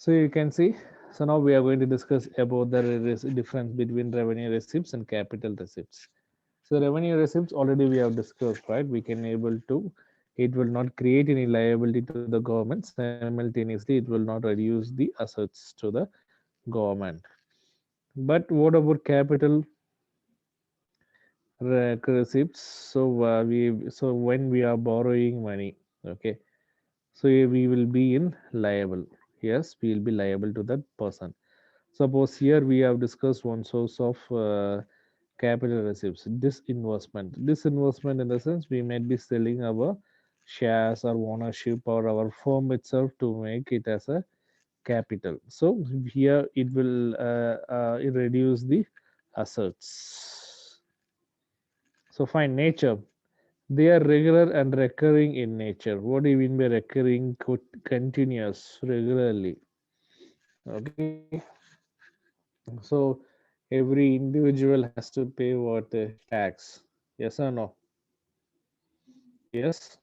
So you can see, so now we are going to discuss about the difference between revenue receipts and capital receipts. So revenue receipts already we have discussed, right? We can able to, it will not create any liability to the government. Simultaneously, it will not reduce the assets to the government. But what about capital receipts? So when we are borrowing money, okay, so we will be in liable. Yes, we will be liable to that person. Suppose here we have discussed one source of capital receipts, disinvestment. Disinvestment in the sense we might be selling our shares or ownership or our firm itself to make it as a capital. So here it will it reduce the assets. So find nature. They are regular and recurring in nature. What do you mean by recurring? Continuous, regularly. Okay. So every individual has to pay what tax. Yes or no? Yes.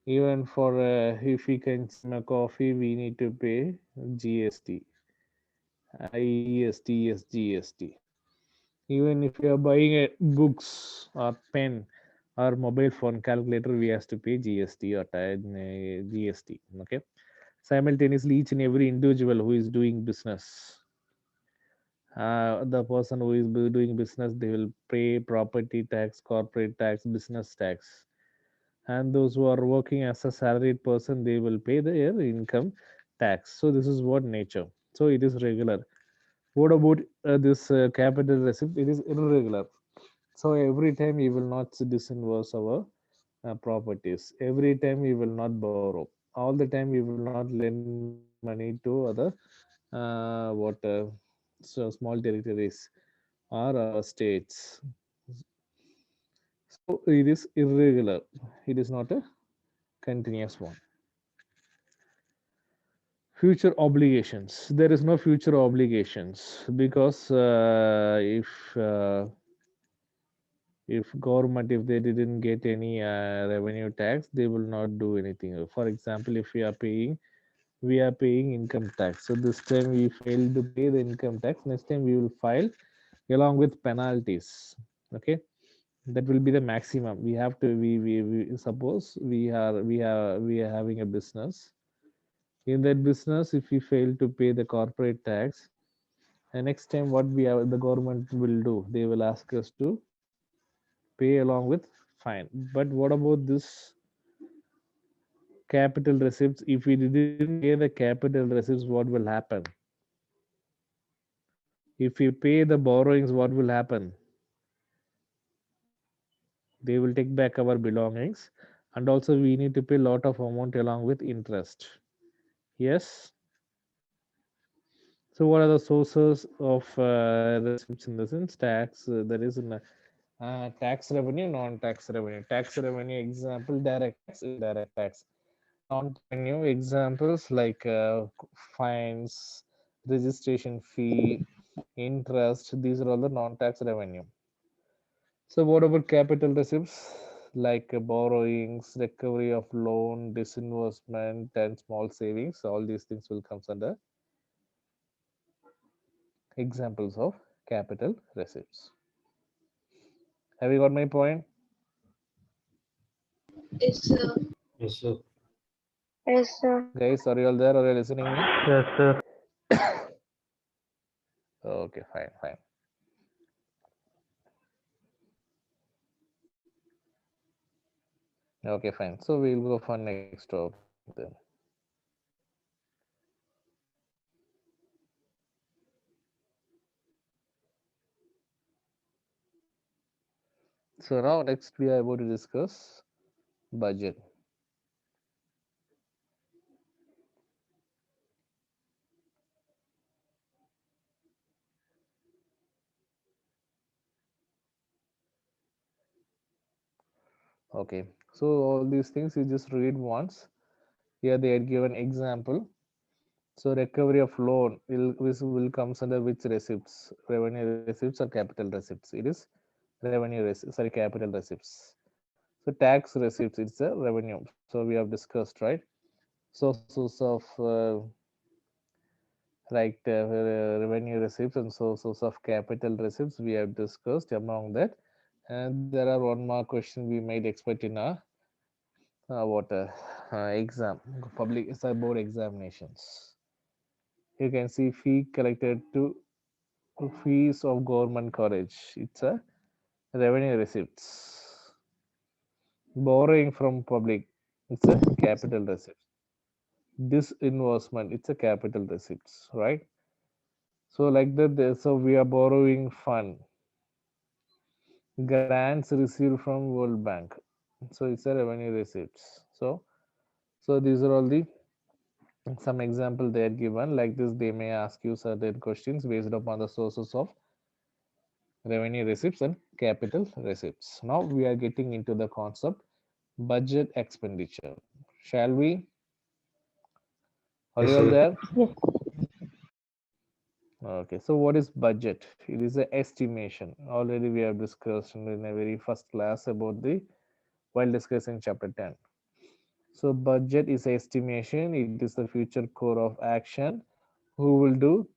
Even for if we consume a coffee, we need to pay GST, IEST, yes, GST. Even if you are buying a books or pen or mobile phone calculator, we have to pay GST or GST. Okay. Simultaneously, each and every individual who is doing business, the person who is doing business, they will pay property tax, corporate tax, business tax, and those who are working as a salaried person, they will pay their income tax. So this is what nature. So it is regular. What about this capital receipt? It is irregular. So every time we will not disinvest our properties. Every time we will not borrow. All the time we will not lend money to other what so small territories or states. So it is irregular. It is not a continuous one. Future obligations. There is no future obligations because if government, if they didn't get any revenue tax, they will not do anything. For example, if we are paying income tax. So this time we failed to pay the income tax. Next time we will file along with penalties. Okay, that will be the maximum. We have to we suppose we are having a business. In that business, if we fail to pay the corporate tax, and next time what we have, the government will do, they will ask us to pay along with fine. But what about this capital receipts? If we didn't pay the capital receipts, what will happen? If we pay the borrowings, what will happen? They will take back our belongings, and also we need to pay a lot of amount along with interest. Yes. So what are the sources of receipts in the sense tax? There is in tax revenue, non-tax revenue. Tax revenue example, direct tax, indirect tax. Non-revenue examples like fines, registration fee, interest. These are all the non-tax revenue. So what about capital receipts like borrowings, recovery of loan, disinvestment, and small savings? All these things will come under examples of capital receipts. Have you got my point? Yes, sir. Yes, sir. Yes, sir. Guys, are you all there? Are you listening me? Yes, sir. Okay, fine, fine. Okay, fine. So we'll go for next topic then. So now next we are about to discuss budget. Okay. So all these things you just read once. Here they had given example. So recovery of loan will comes under which receipts? Revenue receipts or capital receipts? It is revenue receipts, sorry, capital receipts. So tax receipts, it's a revenue. So we have discussed, right? Sources of like the revenue receipts and sources of capital receipts we have discussed among that. And there are one more question we might expect in our what exam public board examinations. You can see fee collected to fees of government college. It's a revenue receipts. Borrowing from public. It's a capital receipt. Disinvestment. It's a capital receipts, right? So like that. So we are borrowing fund. Grants received from World Bank. So it's a revenue receipts. So these are all the some example they are given. Like this, they may ask you certain questions based upon the sources of revenue receipts and capital receipts. Now we are getting into the concept budget expenditure. Shall we? Are you Yes, all sir. there? Yes. Okay. So what is budget? It is an estimation. Already we have discussed in a very first class about the while discussing chapter 10. So budget is estimation. It is the future core of action. Who will do?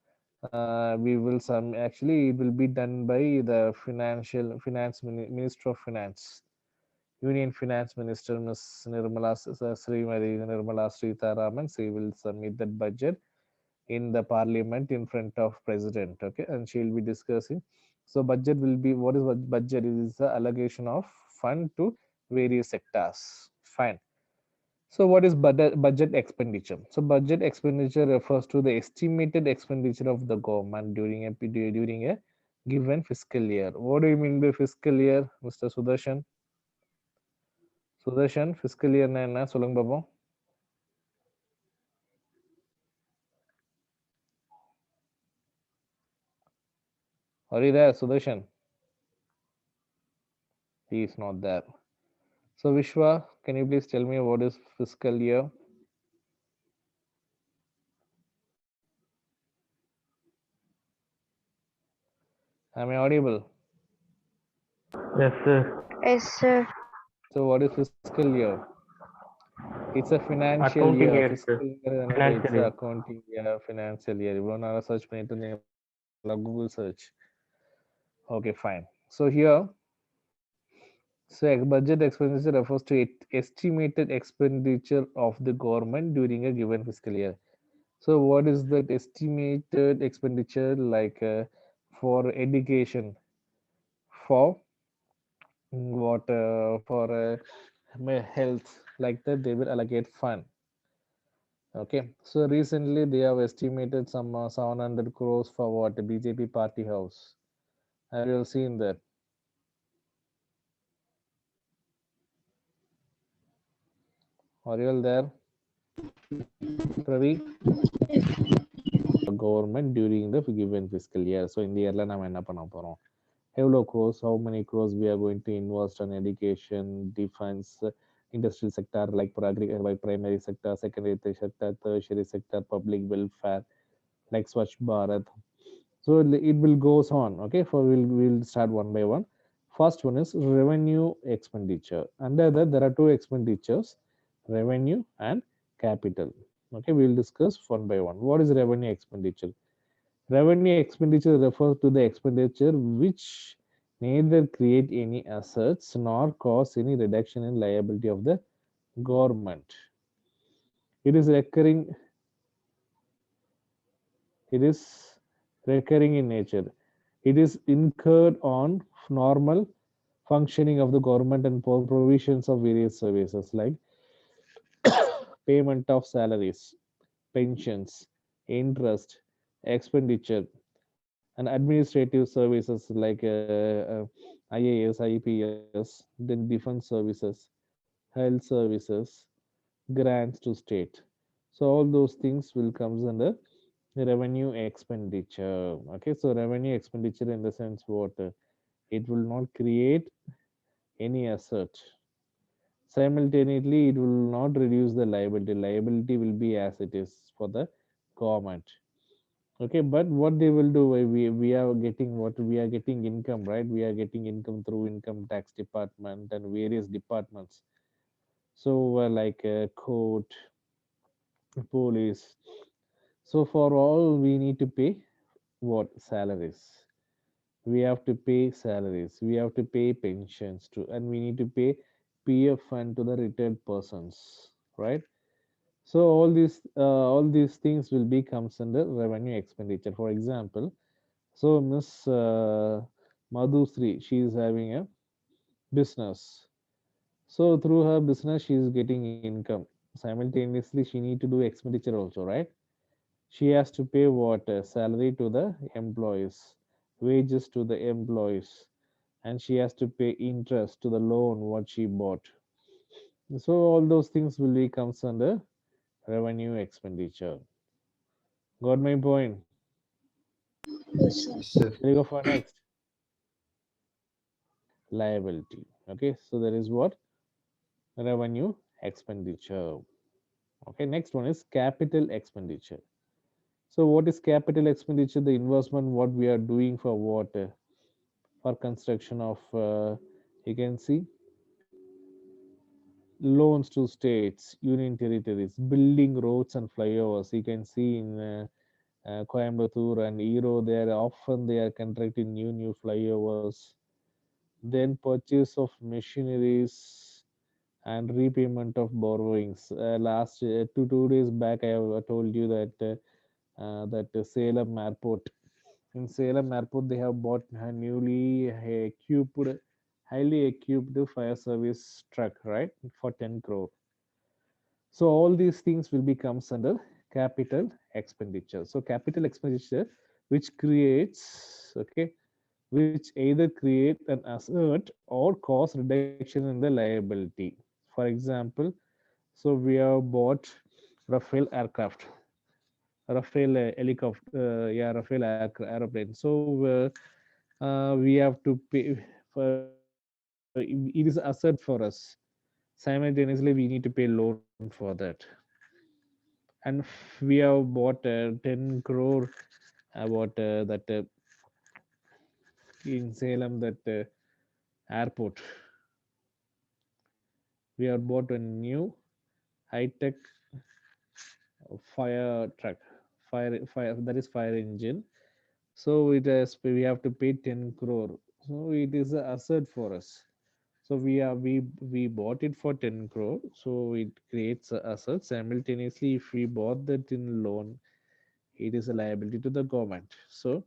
We will some actually it will be done by the minister of finance, Union Finance Minister Ms. Nirmala Srimati Nirmala Sritaraman. She will submit that budget in the parliament in front of president. Okay, and she will be discussing. So budget will be what is what budget? It is the allocation of fund to various sectors. Fine. So what is budget expenditure? So budget expenditure refers to the estimated expenditure of the government during a given fiscal year. What do you mean by fiscal year, Mr. Sudarshan? Sudarshan, fiscal year என்ன சொல்லுங்க பாப்போம். Are you there, Sudarshan? He is not there. So Vishwa, can you please tell me what is fiscal year? Am I audible? Yes, sir. Yes, sir. So what is fiscal year? It's a financial year. Accounting year, Fiscal sir. year என்னது? It's Financial a year. accounting year, financial year. இவ்வளோ நேரம் search பண்ணிட்டு இருந்தீங்களா? Google search. Okay, fine. So here, so budget expenditure refers to estimated expenditure of the government during a given fiscal year. So what is that estimated expenditure like for education, for what for health, like that they will allocate fund. Okay, so recently they have estimated some 700 crores for what BJP party house. Have you all seen that? Are you all there, Pravi? Government during the given fiscal year. So in the year நம்ம என்ன பண்ண போறோம்? எவ்வளோ crores, how many crores we are going to invest on education, defense, industrial sector, like primary sector, secondary sector, tertiary sector, public welfare, like Swachh Bharat. So it will goes on. Okay, for we'll start one by one. First one is revenue expenditure. Under that there are two expenditures, revenue and capital. Okay, we'll discuss one by one. What is revenue expenditure? Revenue expenditure refers to the expenditure which neither create any assets nor cause any reduction in liability of the government. It is recurring. It is recurring in nature. It is incurred on normal functioning of the government and provisions of various services like payment of salaries, pensions, interest, expenditure, and administrative services like IAS, IPS, then defense services, health services, grants to state. So all those things will comes under revenue expenditure. Okay, so revenue expenditure in the sense what it will not create any asset. Simultaneously, it will not reduce the liability. Liability will be as it is for the government. Okay, but what they will do, we are getting what we are getting income, right? We are getting income through income tax department and various departments. So like court, police. So for all we need to pay what salaries. We have to pay salaries. We have to pay pensions to, and we need to pay PF fund to the retired persons, right? So all these things will be comes under revenue expenditure. For example, so Miss Madhusri, she is having a business. So through her business, she is getting income. Simultaneously, she need to do expenditure also, right? She has to pay what salary to the employees, wages to the employees, and she has to pay interest to the loan what she bought. So all those things will be comes under revenue expenditure. Got my point? Yes, sir. Yes, sir. Shall we go for next? Liability. Okay, so there is what? Revenue expenditure. Okay, next one is capital expenditure. So what is capital expenditure? The investment what we are doing for what? For construction of you can see loans to states, union territories, building roads and flyovers. You can see in Coimbatore and Ero, they are often they are constructing new flyovers. Then purchase of machineries and repayment of borrowings. Last 2 days back, I have told you that Salem Airport. In Salem Airport, they have bought a newly highly equipped fire service truck, right, for 10 crore. So all these things will be comes under capital expenditure. So capital expenditure, which creates, okay, which either create an asset or cause reduction in the liability. For example, so we have bought Rafale aircraft, Rafale helicopter, yeah, Rafale aeroplane. So we have to pay for it is asset for us. Simultaneously, we need to pay loan for that. And we have bought 10 crore about that in Salem that airport. We have bought a new high-tech fire truck, fire that is fire engine. So it has we have to pay 10 crore. So it is an asset for us. So we bought it for 10 crore. So it creates a asset. Simultaneously, if we bought that in loan, it is a liability to the government. So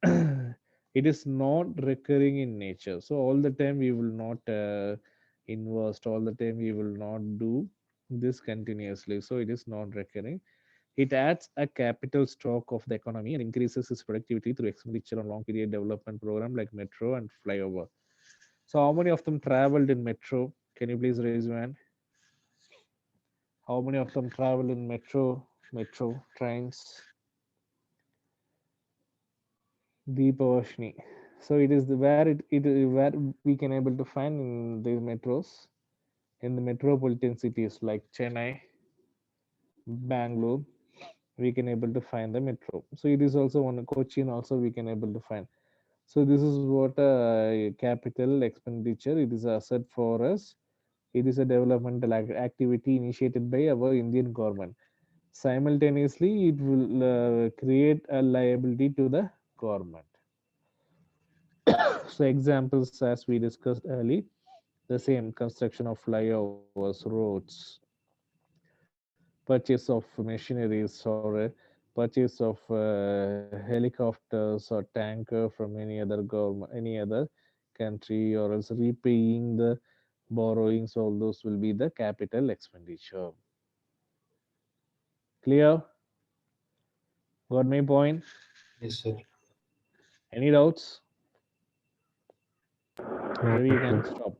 it is not recurring in nature. So all the time we will not invest. All the time we will not do this continuously. So it is not recurring. It adds a capital stock of the economy and increases its productivity through expenditure on long period development program like metro and flyover. So how many of them traveled in metro? Can you please raise your hand? How many of them travel in metro trains? Deepavashni. So it is the where we can able to find in the metros in the metropolitan cities like Chennai, Bangalore. We can able to find the metro. So it is also on Cochin also we can able to find. So this is what capital expenditure. It is a asset for us. It is a developmental activity initiated by our Indian government. Simultaneously, it will create a liability to the government. So examples as we discussed earlier, the same construction of flyovers, roads, purchase of machineries, or purchase of helicopters or tanker from any other government, any other country, or else repaying the borrowings. All those will be the capital expenditure. Clear? Got my point? Yes, sir. Any doubts? Yes, Maybe you can sir. stop.